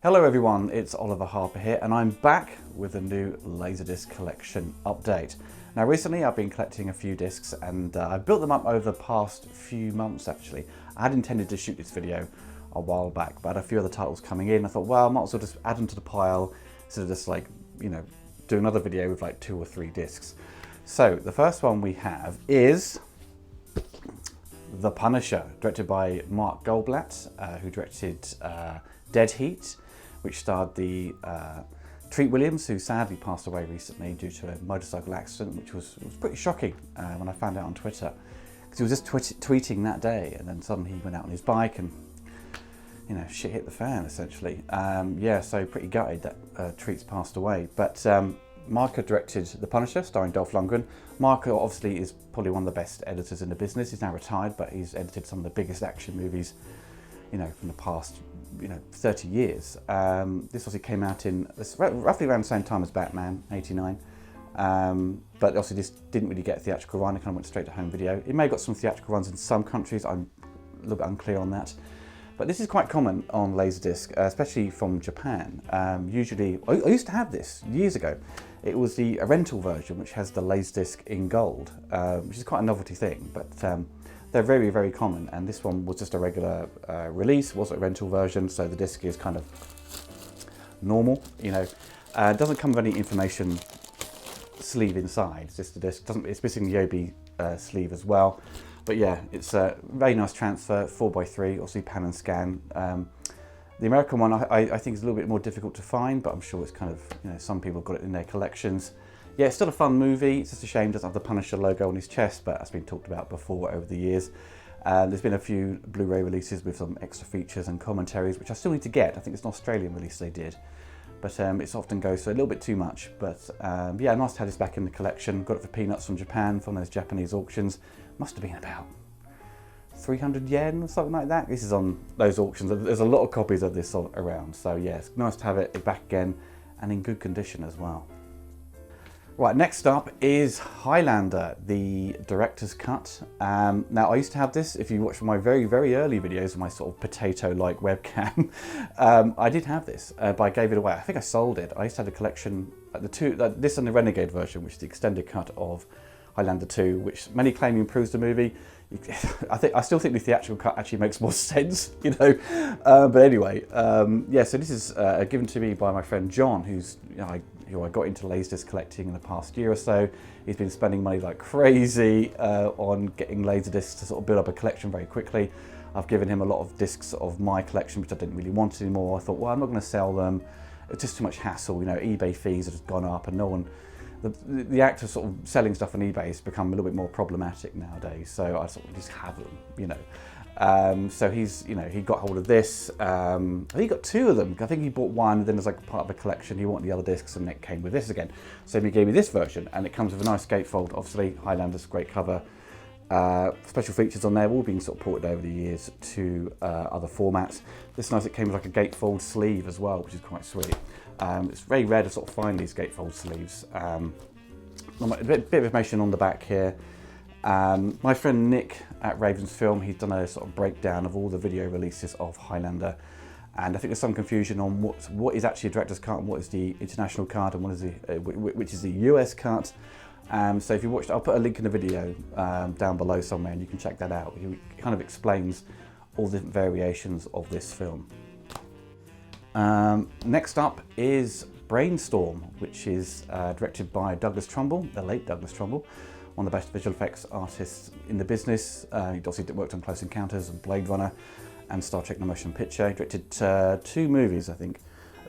Hello everyone, it's Oliver Harper here and I'm back with a new LaserDisc collection update. Now recently I've been collecting a few discs and I've built them up over the past few months actually. I had intended to shoot this video a while back, but I had a few other titles coming in. I thought, well, I might as well just add them to the pile instead of just like, do another video with like 2 or 3 discs. So the first one we have is The Punisher, directed by Mark Goldblatt, who directed Dead Heat, which starred the Treat Williams, who sadly passed away recently due to a motorcycle accident, which was pretty shocking when I found out on Twitter. Because he was just tweeting that day, and then suddenly he went out on his bike and, shit hit the fan, essentially. Yeah, so pretty gutted that Treat's passed away. But Mark had directed The Punisher, starring Dolph Lundgren. Mark obviously is probably one of the best editors in the business. He's now retired, but he's edited some of the biggest action movies, from the past 30 years. This obviously came out in roughly around the same time as Batman, 89. But obviously this didn't really get a theatrical run, it kind of went straight to home video. It may have got some theatrical runs in some countries, I'm a little bit unclear on that. But this is quite common on LaserDisc, especially from Japan. Usually, I used to have this years ago. It was a rental version which has the LaserDisc in gold, which is quite a novelty thing, but they're very, very common, and this one was just a regular release, wasn't a rental version, so the disc is kind of normal, It doesn't come with any information sleeve inside, it's just the disc. It's missing the OB sleeve as well. But yeah, it's a very nice transfer, 4x3, obviously pan and scan. The American one I think is a little bit more difficult to find, but I'm sure it's kind of, some people have got it in their collections. Yeah, it's still a fun movie. It's just a shame it doesn't have the Punisher logo on his chest, but that's been talked about before over the years. There's been a few Blu-ray releases with some extra features and commentaries, which I still need to get. I think it's an Australian release they did, but it often goes for a little bit too much. But yeah, nice to have this back in the collection. Got it for peanuts from Japan, from those Japanese auctions. Must have been about 300 yen or something like that. This is on those auctions. There's a lot of copies of this around, so yeah, it's nice to have it back again and in good condition as well. Right, next up is Highlander, the director's cut. Now I used to have this, if you watch my very, very early videos, my sort of potato-like webcam, I did have this, but I gave it away. I think I sold it. I used to have a collection, this and the Renegade version, which is the extended cut of Highlander 2, which many claim improves the movie. I still think the theatrical cut actually makes more sense, But anyway, yeah. So this is given to me by my friend John, who's who I got into LaserDisc collecting in the past year or so. He's been spending money like crazy on getting LaserDiscs to sort of build up a collection very quickly. I've given him a lot of discs of my collection, which I didn't really want anymore. I thought, well, I'm not going to sell them. It's just too much hassle. eBay fees have just gone up, and no one. The act of sort of selling stuff on eBay has become a little bit more problematic nowadays, so I sort of just have them, So he's, he got hold of this. I think he got 2 of them. I think he bought one, and then as like part of a collection, he wanted the other discs, and it came with this again. So he gave me this version, and it comes with a nice gatefold. Obviously, Highlander's great cover. Special features on there, all being sort of ported over the years to other formats. This is nice, it came with like a gatefold sleeve as well, which is quite sweet. It's very rare to sort of find these gatefold sleeves. A bit of information on the back here. My friend Nick at Ravens Film, he's done a sort of breakdown of all the video releases of Highlander, and I think there's some confusion on what is actually a director's cut and what is the international cut and what is the which is the US cut. So if you watched, I'll put a link in the video down below somewhere, and you can check that out. He kind of explains all the different variations of this film. Next up is Brainstorm, which is directed by Douglas Trumbull, the late Douglas Trumbull, one of the best visual effects artists in the business. He obviously worked on Close Encounters and Blade Runner and Star Trek: The Motion Picture. He directed 2 movies, I think.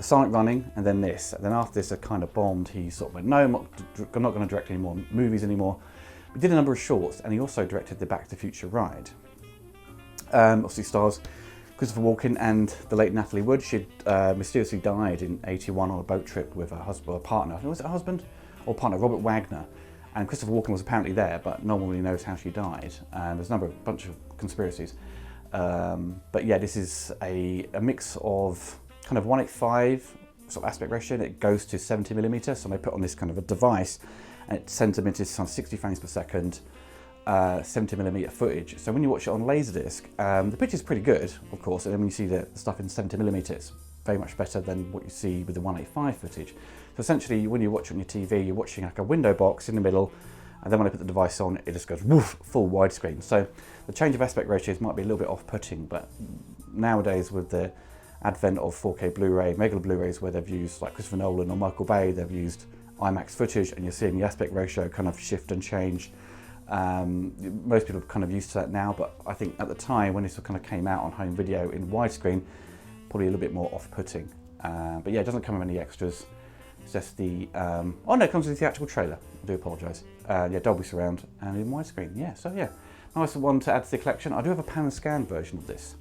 Sonic Running, and then this. And then after this, I kind of bombed. He sort of went, no, I'm not going to direct any more movies anymore. He did a number of shorts, and he also directed the Back to the Future ride. Obviously stars Christopher Walken and the late Natalie Wood. She mysteriously died in '81 on a boat trip with her husband, or partner. Was it a husband or partner? Robert Wagner. And Christopher Walken was apparently there, but no one really knows how she died. And there's a bunch of conspiracies. But yeah, this is a mix of kind of 1:5 sort of aspect ratio, and it goes to 70mm. So they put on this kind of a device, and it sends images on 60 frames per second, 70mm footage. So when you watch it on LaserDisc, the picture's pretty good, of course, and then when you see the stuff in 70mm, very much better than what you see with the 185 footage. So essentially, when you watch on your TV, you're watching like a window box in the middle, and then when I put the device on, it just goes woof, full widescreen. So the change of aspect ratios might be a little bit off-putting, but nowadays with the advent of 4K Blu-ray, regular Blu-rays where they've used, like Christopher Nolan or Michael Bay, they've used IMAX footage, and you're seeing the aspect ratio kind of shift and change. Most people are kind of used to that now, but I think at the time when this kind of came out on home video in widescreen, probably a little bit more off-putting. But yeah, it doesn't come with any extras. It's just the, oh no, it comes with the theatrical trailer. I do apologise. Yeah, Dolby Surround and in widescreen. Yeah, so yeah, nice one to add to the collection. I do have a pan and scan version of this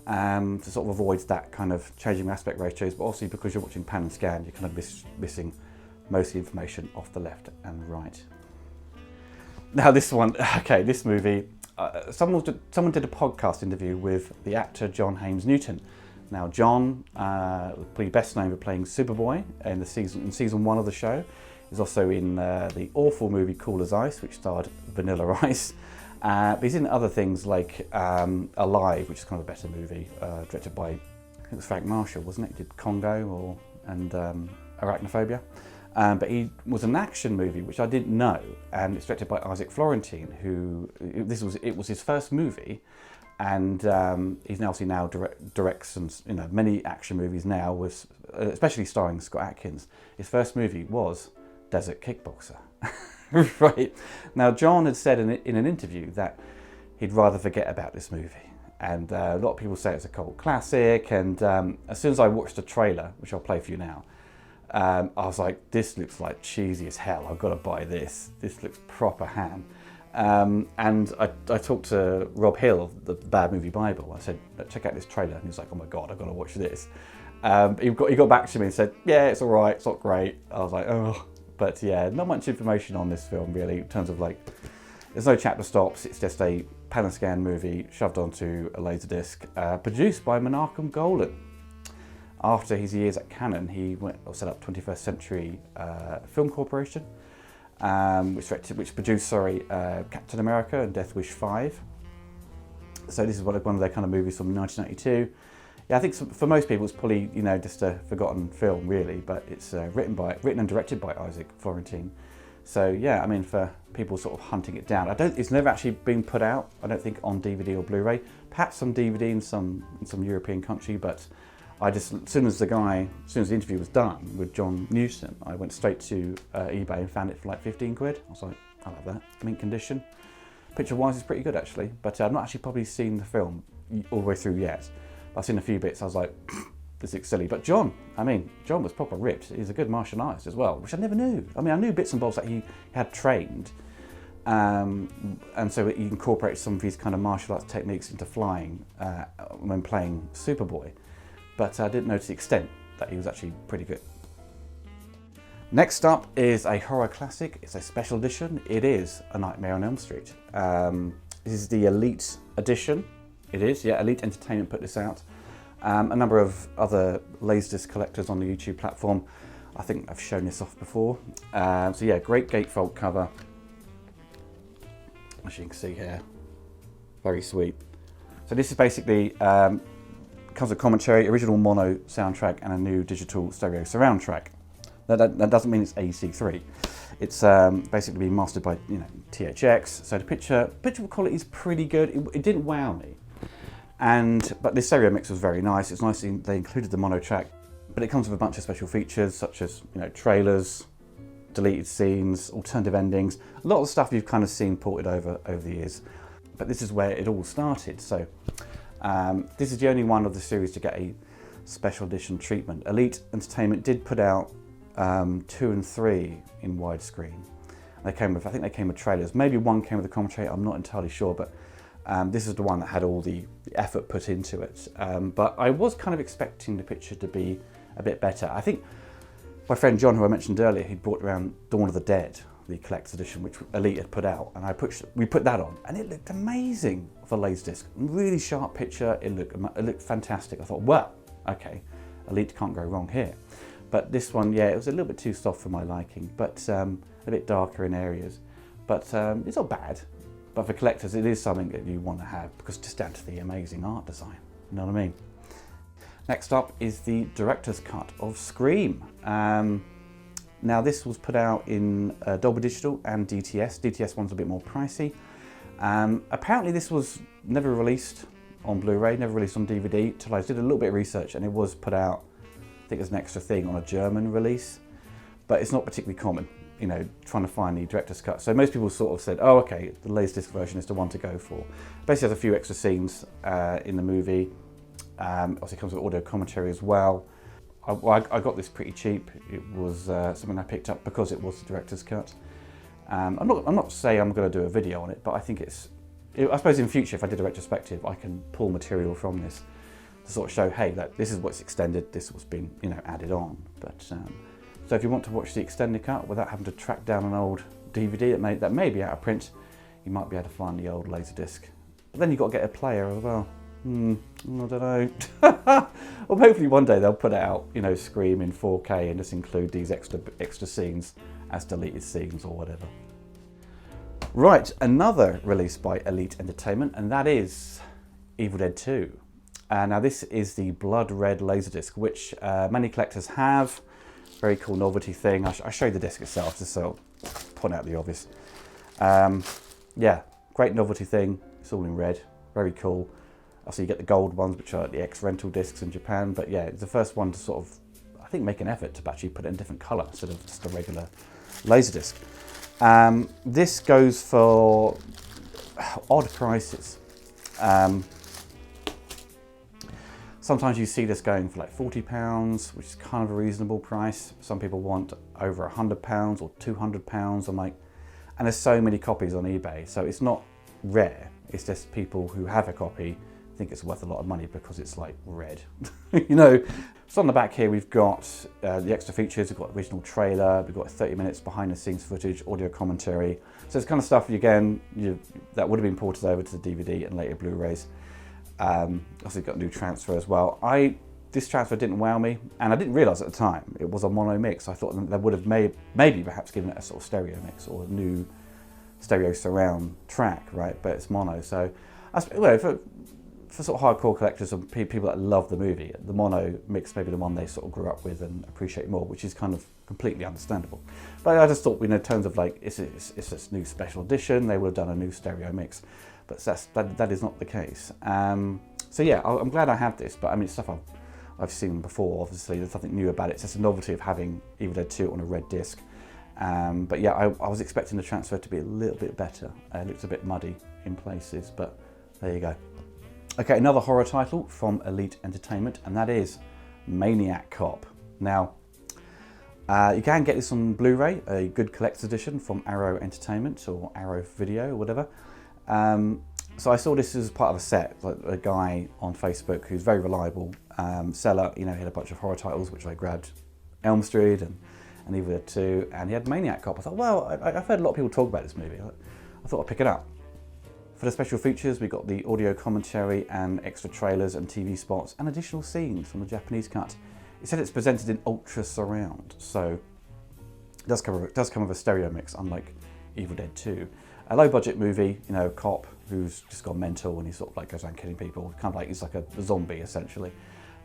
to sort of avoid that kind of changing aspect ratios, but also because you're watching pan and scan, you're kind of missing most of the information off the left and right. Now this one, okay, this movie, someone did a podcast interview with the actor John Haynes Newton. Now John, probably best known for playing Superboy in season 1 of the show. He's also in the awful movie Cool as Ice, which starred Vanilla Ice. But he's in other things like Alive, which is kind of a better movie, directed by, I think it was Frank Marshall, wasn't it? He did Congo and Arachnophobia. But he was an action movie, which I didn't know, and it's directed by Isaac Florentine, who it was his first movie, and he's now directs many action movies now, especially starring Scott Adkins. His first movie was Desert Kickboxer. Right. Now John had said in an interview that he'd rather forget about this movie, and a lot of people say it's a cult classic, and as soon as I watched the trailer, which I'll play for you now, I was like, this looks like cheesy as hell, I've got to buy this. This looks proper ham. And I talked to Rob Hill of the Bad Movie Bible. I said, check out this trailer. And he was like, oh my God, I've got to watch this. He got back to me and said, yeah, it's all right, it's not great. I was like, oh. But yeah, not much information on this film really, in terms of like, there's no chapter stops. It's just a pan and scan movie shoved onto a LaserDisc, produced by Maniac Cop. After his years at Canon, he set up 21st Century Film Corporation, which produced Captain America and Death Wish 5. So this is one of their kind of movies from 1992. Yeah, I think for most people it's probably just a forgotten film really, but it's written and directed by Isaac Florentine. So yeah, I mean, for people sort of hunting it down, it's never actually been put out, I don't think, on DVD or Blu-ray. Perhaps some DVD in some European country, but as soon as the interview was done with John Newton, I went straight to eBay and found it for like 15 quid. I was like, I'll have that. Mint condition. Picture-wise, it's pretty good actually, but I've not actually probably seen the film all the way through yet. I've seen a few bits. I was like, this looks silly. But John was proper ripped. He's a good martial artist as well, which I never knew. I mean, I knew bits and bobs that he had trained, and so he incorporated some of his kind of martial arts techniques into flying when playing Superboy. But I didn't know to the extent that he was actually pretty good. Next up is a horror classic. It's a special edition. It is A Nightmare on Elm Street. This is the Elite edition. It is, yeah, Elite Entertainment put this out. A number of other LaserDisc collectors on the YouTube platform, I think I've shown this off before. So yeah, great gatefold cover. As you can see here, very sweet. So this is basically, comes with commentary, original mono soundtrack and a new digital stereo surround track. That doesn't mean it's AEC3. It's basically being mastered by THX. So the picture quality is pretty good. It didn't wow me. But this stereo mix was very nice. It's nice they included the mono track, but it comes with a bunch of special features such as trailers, deleted scenes, alternative endings, a lot of the stuff you've kind of seen ported over the years. But this is where it all started. So this is the only one of the series to get a special edition treatment. Elite Entertainment did put out 2 and 3 in widescreen. I think they came with trailers. Maybe one came with a commentary. I'm not entirely sure, but this is the one that had all the effort put into it. But I was kind of expecting the picture to be a bit better. I think my friend John, who I mentioned earlier, he brought around Dawn of the Dead, the collector's edition, which Elite had put out, and we put that on, and it looked amazing for LaserDisc. Really sharp picture. It looked fantastic. I thought, well, okay, Elite can't go wrong here. But this one, yeah, it was a little bit too soft for my liking, but a bit darker in areas. But it's not bad. But for collectors, it is something that you want to have because just down to the amazing art design. You know what I mean? Next up is the director's cut of Scream. Now this was put out in Dolby Digital and DTS. DTS one's a bit more pricey. Apparently this was never released on Blu-ray, never released on DVD, till I did a little bit of research, and it was put out, I think as an extra thing, on a German release. But it's not particularly common, you know, trying to find the director's cut. So most people sort of said, oh okay, the LaserDisc version is the one to go for. Basically has a few extra scenes in the movie. Obviously comes with audio commentary as well. I got this pretty cheap. It was something I picked up because it was the director's cut. I'm not saying I'm going to do a video on it, but I think I suppose in future, if I did a retrospective, I can pull material from this to sort of show, hey, that this is what's extended, this is what's been, you know, added on. But so if you want to watch the extended cut without having to track down an old DVD that may be out of print, you might be able to find the old LaserDisc. But then you've got to get a player as well. I don't know. Well, hopefully one day they'll put out, you know, Scream in 4K and just include these extra scenes as deleted scenes or whatever. Right, another release by Elite Entertainment, and that is Evil Dead 2. Now this is the blood red LaserDisc, which many collectors have. Very cool novelty thing. I'll show you the disc itself just so I'll point out the obvious. Yeah, great novelty thing. It's all in red, very cool. Also you get the gold ones, which are the X-Rental discs in Japan, but yeah, it's the first one to sort of, I think, make an effort to actually put it in a different colour instead of just a regular LaserDisc. This goes for odd prices. Sometimes you see this going for like £40, which is kind of a reasonable price. Some people want over £100 or £200. I'm like, and there's so many copies on eBay, so it's not rare. It's just people who have a copy think it's worth a lot of money because it's like red. You know, so on the back here we've got the extra features. We've got original trailer, we've got 30 minutes behind the scenes footage, audio commentary. So it's kind of stuff again that would have been ported over to the DVD and later Blu-rays. Also got a new transfer as well. This transfer didn't wow me, and I didn't realise at the time it was a mono mix. I thought they would have maybe perhaps given it a sort of stereo mix or a new stereo surround track, right? But it's mono, so well, for sort of hardcore collectors and people that love the movie, the mono mix may be the one they sort of grew up with and appreciate more, which is kind of completely understandable. But I just thought, you know, in terms of like, it's this new special edition, they would have done a new stereo mix, but that is not the case. So yeah, I'm glad I have this, but I mean, it's stuff I've seen before. Obviously, there's nothing new about it. It's just a novelty of having Evil Dead 2 on a red disc. But yeah, I was expecting the transfer to be a little bit better. It looks a bit muddy in places, but there you go. Okay, another horror title from Elite Entertainment, and that is Maniac Cop. Now, you can get this on Blu-ray, a good collector's edition from Arrow Entertainment or Arrow Video or whatever. So I saw this as part of a set, like a guy on Facebook who's very reliable seller. You know, he had a bunch of horror titles, which I grabbed, Elm Street and Evil Dead 2, and he had Maniac Cop. I thought, well, I've heard a lot of people talk about this movie. I thought I'd pick it up. For the special features, we got the audio commentary and extra trailers and TV spots and additional scenes from the Japanese cut. It said it's presented in ultra surround, so it does come with a stereo mix, unlike Evil Dead 2. A low budget movie, you know, cop who's just gone mental and he sort of like goes around killing people, kind of like he's like a zombie essentially.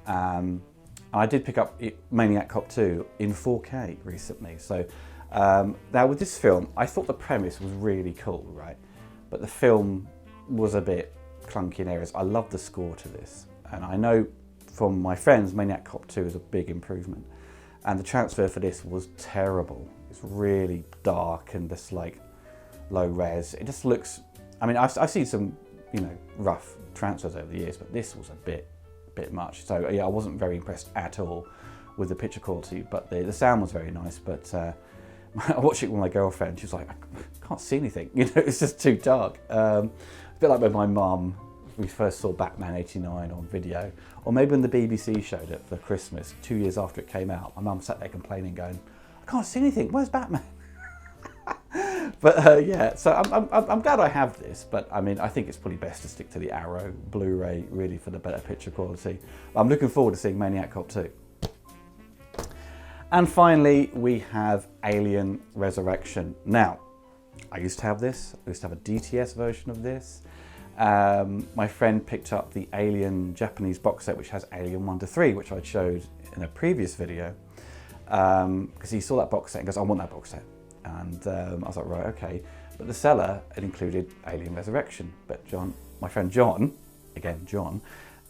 I did pick up Maniac Cop 2 in 4K recently. So now with this film, I thought the premise was really cool, right? But the film was a bit clunky in areas. I love the score to this, and I know from my friends Maniac Cop 2 is a big improvement, and the transfer for this was terrible. It's really dark and just like low res. It just looks, I mean, I've seen some, you know, rough transfers over the years, but this was a bit much. So yeah, I wasn't very impressed at all with the picture quality, but the sound was very nice. But I watched it with my girlfriend. She was like, I can't see anything. You know, it's just too dark. A bit like when my mum, we first saw Batman '89 on video, or maybe when the BBC showed it for Christmas 2 years after it came out. My mum sat there complaining, going, I can't see anything. Where's Batman? But yeah, so I'm glad I have this, but I mean, I think it's probably best to stick to the Arrow Blu-ray really for the better picture quality. I'm looking forward to seeing Maniac Cop 2. And finally, we have Alien Resurrection. Now, I used to have this. I used to have a DTS version of this. my friend picked up the Alien Japanese box set, which has Alien 1 to 3, which I showed in a previous video, because he saw that box set and goes, I want that box set. And I was like, right, okay. But the seller had included Alien Resurrection. But John, my friend John, again John,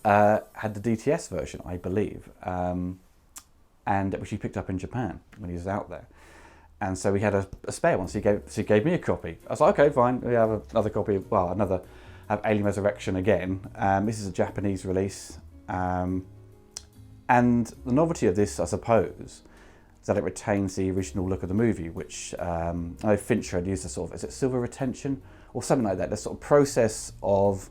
had the DTS version, I believe, and which he picked up in Japan when he was out there. And so we had a spare one, so he gave me a copy. I was like, okay, fine, we have another copy, have Alien Resurrection again. This is a Japanese release. And the novelty of this, I suppose, is that it retains the original look of the movie, which I know Fincher had used a sort of, is it silver retention? Or something like that, the sort of process of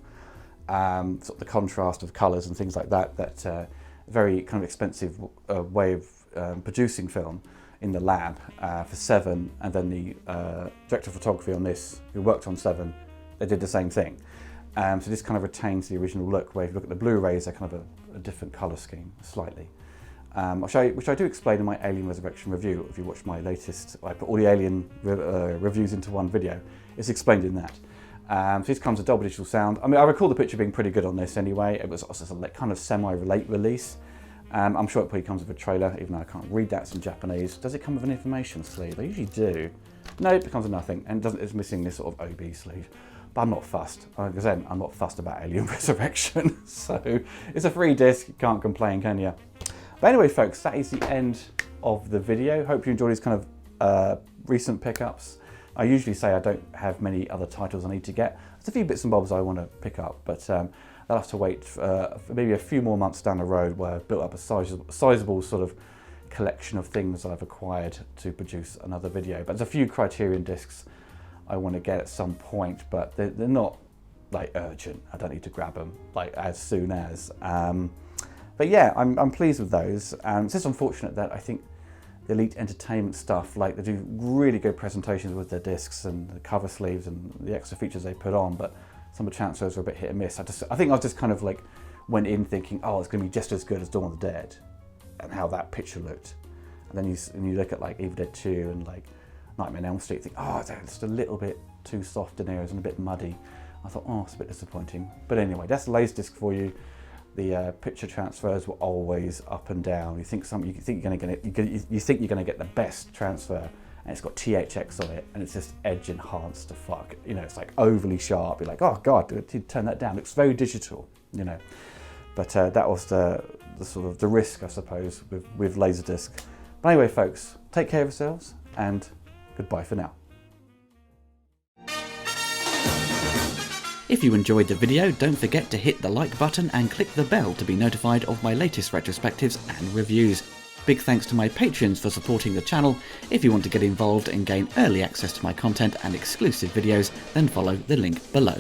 sort of the contrast of colours and things like that, that very kind of expensive way of producing film in the lab for Seven, and then the director of photography on this, who worked on Seven, they did the same thing. So this kind of retains the original look, where if you look at the Blu-rays, they're kind of a different colour scheme, slightly. Which I do explain in my Alien Resurrection review. If you watch my latest, I put all the Alien reviews into one video. It's explained in that. So this comes with double digital sound. I mean, I recall the picture being pretty good on this anyway. It was also a kind of semi-late release. I'm sure it probably comes with a trailer, even though I can't read that, it's in Japanese. Does it come with an information sleeve? They usually do. No, it comes with nothing, and it's missing this sort of OB sleeve. But I'm not fussed. Like I said, I'm not fussed about Alien Resurrection. So it's a free disc, you can't complain, can you? But anyway, folks, that is the end of the video. Hope you enjoyed these kind of recent pickups. I usually say I don't have many other titles I need to get. There's a few bits and bobs I want to pick up, but I'll have to wait for maybe a few more months down the road, where I've built up a sizable sort of collection of things that I've acquired to produce another video. But there's a few Criterion discs I want to get at some point, but they're not like urgent. I don't need to grab them like as soon as. But yeah, I'm pleased with those. It's just unfortunate that I think the Elite Entertainment stuff, like, they do really good presentations with their discs and the cover sleeves and the extra features they put on, but some of the transfers are a bit hit and miss. I think I just kind of like went in thinking, oh, it's going to be just as good as Dawn of the Dead, and how that picture looked. And then you look at like Evil Dead 2 and like Nightmare on Elm Street, think, oh, it's just a little bit too soft in areas and a bit muddy. I thought, oh, it's a bit disappointing. But anyway, that's LaserDisc for you. The picture transfers were always up and down. You think you're going to get the best transfer, and it's got THX on it, and it's just edge enhanced to fuck. You know, it's like overly sharp. You're like, oh god, turn that down. It looks very digital. You know, but that was the sort of the risk, I suppose, with LaserDisc. But anyway, folks, take care of yourselves, and goodbye for now. If you enjoyed the video, don't forget to hit the like button and click the bell to be notified of my latest retrospectives and reviews. Big thanks to my patrons for supporting the channel. If you want to get involved and gain early access to my content and exclusive videos, then follow the link below.